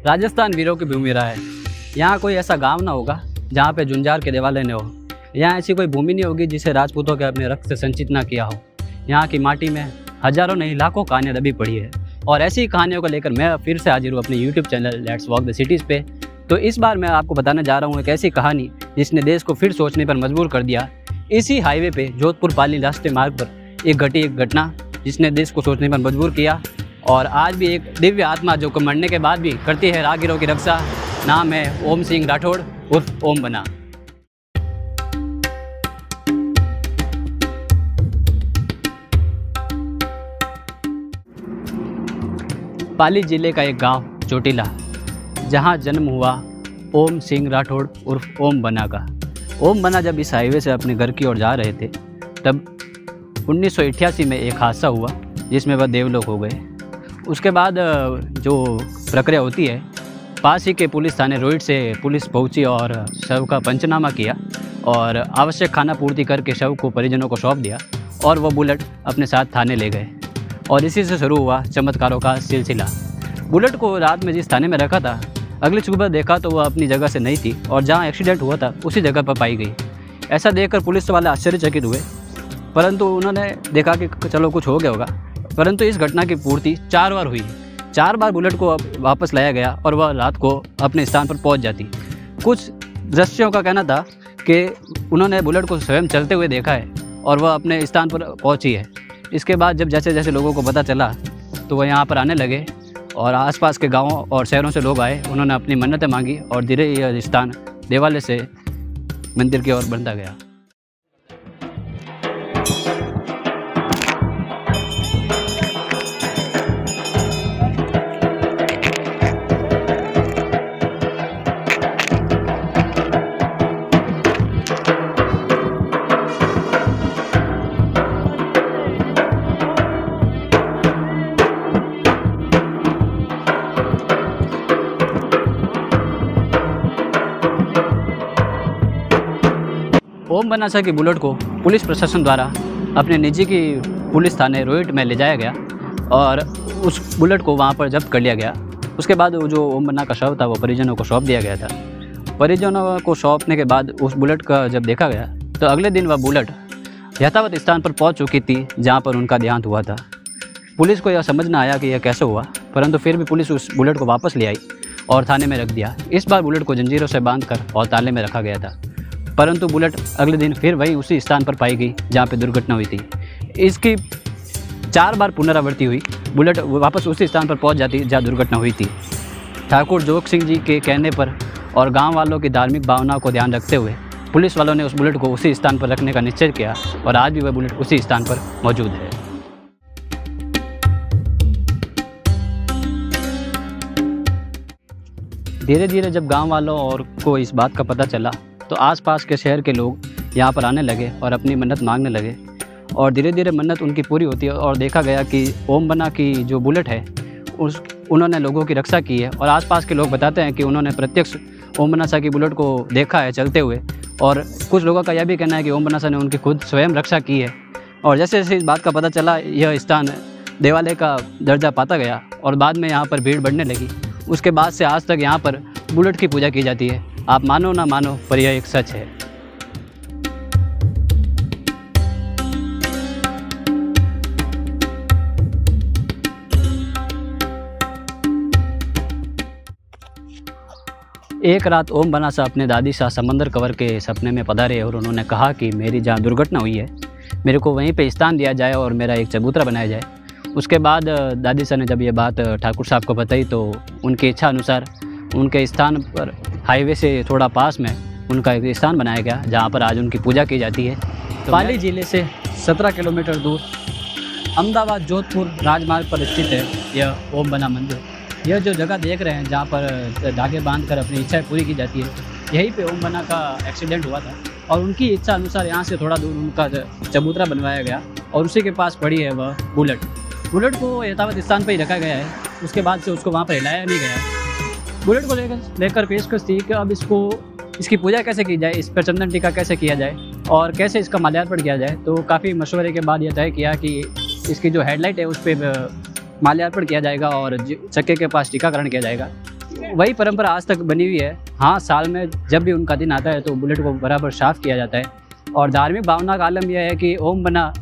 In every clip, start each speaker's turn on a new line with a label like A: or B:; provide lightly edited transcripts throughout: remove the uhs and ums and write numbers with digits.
A: राजस्थान वीरों की भूमि रहा है। यहाँ कोई ऐसा गांव ना होगा जहाँ पे झुंझार के देवालय न हो। यहाँ ऐसी कोई भूमि नहीं होगी जिसे राजपूतों के अपने रक्त से संचित ना किया हो। यहाँ की माटी में हजारों नहीं लाखों कहानियाँ दबी पड़ी है और ऐसी ही कहानियों को लेकर मैं फिर से हाजिर हूँ अपने YouTube channel let's walk the cities पे। तो इस बार मैं आपको बताने जा रहा हूँ एक ऐसी कहानी जिसने देश को फिर सोचने पर मजबूर कर दिया। इसी हाईवे पे जोधपुर पाली राष्ट्रीय मार्ग पर एक घटना जिसने देश को सोचने पर मजबूर किया और आज भी एक दिव्य आत्मा जो मरने के बाद भी करती है राहगीरों की रक्षा। नाम है ओम सिंह राठौड़ उर्फ ओम बना। पाली जिले का एक गांव चोटिला जहां जन्म हुआ ओम सिंह राठौड़ उर्फ ओम बना का। ओम बना जब इस हाईवे से अपने घर की ओर जा रहे थे तब 1988 में एक हादसा हुआ जिसमें वह देवलोक हो गए। उसके बाद जो प्रक्रिया होती है, पास ही के पुलिस थाने रोहिट से पुलिस पहुंची और शव का पंचनामा किया और आवश्यक खाना पूर्ति करके शव को परिजनों को सौंप दिया और वह बुलेट अपने साथ थाने ले गए और इसी से शुरू हुआ चमत्कारों का सिलसिला। बुलेट को रात में जिस थाने में रखा था, अगली सुबह देखा तो वह अपनी जगह से नहीं थी और जहां एक्सीडेंट हुआ था उसी जगह पर पाई गई। ऐसा देखकर पुलिस वाले आश्चर्यचकित हुए, परंतु उन्होंने देखा कि चलो कुछ हो गया होगा। परंतु इस घटना की पूर्ति 4 बार हुई। 4 बार बुलेट को वापस लाया गया और वह रात को अपने स्थान पर पहुंच जाती। कुछ दृश्यों का कहना था कि उन्होंने बुलेट को स्वयं चलते हुए देखा है और वह अपने स्थान पर पहुंची है। इसके बाद जब जैसे जैसे लोगों को पता चला तो वह यहाँ पर आने लगे और आसपास के गांवों और शहरों से लोग आए। उन्होंने अपनी मन्नतें मांगी और धीरे यह स्थान देवालय से मंदिर की ओर बनता गया। ओम बना की बुलेट को पुलिस प्रशासन द्वारा अपने निजी की पुलिस थाने रोहिट में ले जाया गया और उस बुलेट को वहां पर जब्त कर लिया गया। उसके बाद जो ओम बना का शव था वो परिजनों को सौंप दिया गया था। परिजनों को सौंपने के बाद उस बुलेट का जब देखा गया तो अगले दिन वह बुलेट यथावत स्थान पर पहुंच चुकी थी जहां पर उनका देहांत हुआ था। पुलिस को यह समझ न आया कि यह कैसे हुआ, परंतु फिर भी पुलिस उस बुलेट को वापस ले आई और थाने में रख दिया। इस बार बुलेट को जंजीरों से बांधकर और ताले में रखा गया था, परंतु बुलेट अगले दिन फिर वही उसी स्थान पर पाई गई जहां पे दुर्घटना हुई थी। इसकी 4 बार पुनरावृत्ति हुई। बुलेट वापस उसी स्थान पर पहुंच जाती जहां दुर्घटना हुई थी। ठाकुर जोग सिंह जी के कहने पर और गांव वालों की धार्मिक भावनाओं को ध्यान रखते हुए पुलिस वालों ने उस बुलेट को उसी स्थान पर रखने का निश्चय किया और आज भी वह बुलेट उसी स्थान पर मौजूद है। धीरे धीरे जब गाँव वालों और को इस बात का पता चला तो आसपास के शहर के लोग यहाँ पर आने लगे और अपनी मन्नत मांगने लगे और धीरे धीरे मन्नत उनकी पूरी होती है और देखा गया कि ओम बना की जो बुलेट है उन्होंने लोगों की रक्षा की है। और आसपास के लोग बताते हैं कि उन्होंने प्रत्यक्ष ओम बना की बुलेट को देखा है चलते हुए और कुछ लोगों का यह भी कहना है कि ओम बना ने उनकी खुद स्वयं रक्षा की है। और जैसे जैसे इस बात का पता चला यह स्थान देवालय का दर्जा पाता गया और बाद में यहाँ पर भीड़ बढ़ने लगी। उसके बाद से आज तक यहाँ पर बुलेट की पूजा की जाती है। आप मानो ना मानो पर यह एक सच है। एक रात ओम बना अपने दादी शाह समंदर कवर के सपने में पधारे और उन्होंने कहा कि मेरी जहाँ दुर्घटना हुई है मेरे को वहीं पे स्थान दिया जाए और मेरा एक चबूतरा बनाया जाए। उसके बाद दादी शाह ने जब ये बात ठाकुर साहब को बताई तो उनकी इच्छा अनुसार उनके स्थान पर हाईवे से थोड़ा पास में उनका एक स्थान बनाया गया जहाँ पर आज उनकी पूजा की जाती है। तो पाली ज़िले से 17 किलोमीटर दूर अहमदाबाद जोधपुर राजमार्ग पर स्थित है यह ओम बना मंदिर। यह जो जगह देख रहे हैं जहाँ पर धागे बांधकर अपनी इच्छाएं पूरी की जाती है, यहीं पे ओम बना का एक्सीडेंट हुआ था और उनकी इच्छा अनुसार यहाँ से थोड़ा दूर उनका चबूतरा बनवाया गया और उसी के पास पड़ी है वह बुलेट। बुलेट को यथावत स्थान पर ही रखा गया है। उसके बाद से उसको वहाँ पर हिलाया नहीं गया। बुलेट को लेकर पेशकश थी कि अब इसकी पूजा कैसे की जाए, इस पर चंदन टीका कैसे किया जाए और कैसे इसका माल्यार्पण किया जाए। तो काफ़ी मशवरे के बाद यह तय किया कि इसकी जो हेडलाइट है उस पर माल्यार्पण किया जाएगा और चक्के के पास टीकाकरण किया जाएगा। वही परंपरा आज तक बनी हुई है। हाँ, साल में जब भी उनका दिन आता है तो बुलेट को बराबर साफ़ किया जाता है। और धार्मिक भावना का आलम यह है कि ओम बना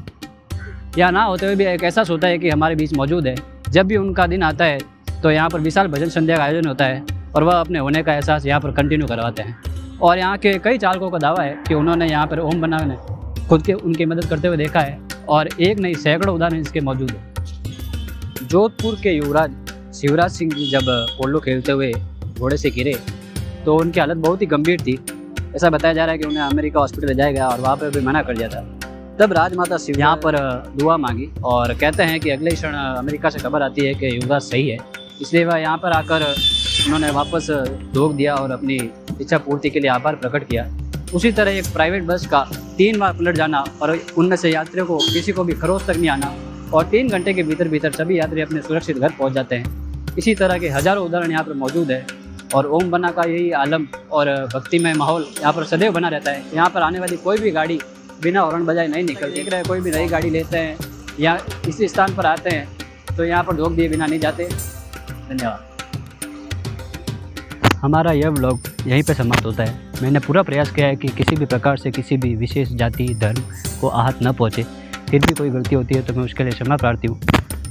A: या ना होते हुए भी एक एहसास होता है कि हमारे बीच मौजूद है। जब भी उनका दिन आता है तो यहाँ पर विशाल भजन संध्या का आयोजन होता है और वह अपने होने का एहसास यहाँ पर कंटिन्यू करवाते हैं। और यहाँ के कई चालकों का दावा है कि उन्होंने यहाँ पर ओम बना ने खुद के उनकी मदद करते हुए देखा है और एक नहीं सैकड़ों उदाहरण इसके मौजूद है। जोधपुर के युवराज शिवराज सिंह जी जब पोलो खेलते हुए घोड़े से गिरे तो उनकी हालत बहुत ही गंभीर थी। ऐसा बताया जा रहा है कि उन्हें अमेरिका हॉस्पिटल ले जाया गया और वहाँ पर भी मना कर दिया था। तब राजमाता शिव यहाँ पर दुआ मांगी और कहते हैं कि अगले क्षण अमेरिका से खबर आती है कि युवराज सही है, इसलिए वह यहाँ पर आकर उन्होंने वापस ढोक दिया और अपनी इच्छा पूर्ति के लिए आभार प्रकट किया। उसी तरह एक प्राइवेट बस का 3 बार पलट जाना और उनमें से यात्रियों को किसी को भी खरोच तक नहीं आना और 3 घंटे के भीतर सभी यात्री अपने सुरक्षित घर पहुँच जाते हैं। इसी तरह के हज़ारों उदाहरण यहाँ पर मौजूद है और ओम बना का यही आलम और भक्तिमय माहौल यहाँ पर सदैव बना रहता है। यहाँ पर आने वाली कोई भी गाड़ी बिना हॉर्न बजाए नहीं निकलती। देख रहे हैं, कोई भी नई गाड़ी लेते हैं या इसी स्थान पर आते हैं तो यहाँ पर रोक दिए बिना नहीं जाते। धन्यवाद। हमारा यह व्लॉग यहीं पे समाप्त होता है। मैंने पूरा प्रयास किया है कि किसी भी प्रकार से किसी भी विशेष जाति धर्म को आहत न पहुँचे। फिर भी कोई गलती होती है तो मैं उसके लिए क्षमा प्रार्थी हूँ।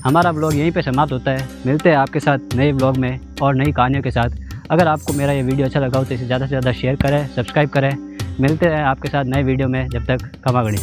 A: हमारा व्लॉग यहीं पे समाप्त होता है। मिलते हैं आपके साथ नए व्लॉग में और नई कहानियों के साथ। अगर आपको मेरा ये वीडियो अच्छा लगा हो तो इसे ज़्यादा से ज़्यादा शेयर करें, सब्सक्राइब करें। मिलते हैं आपके साथ नए वीडियो में। जब तक खमा गणी।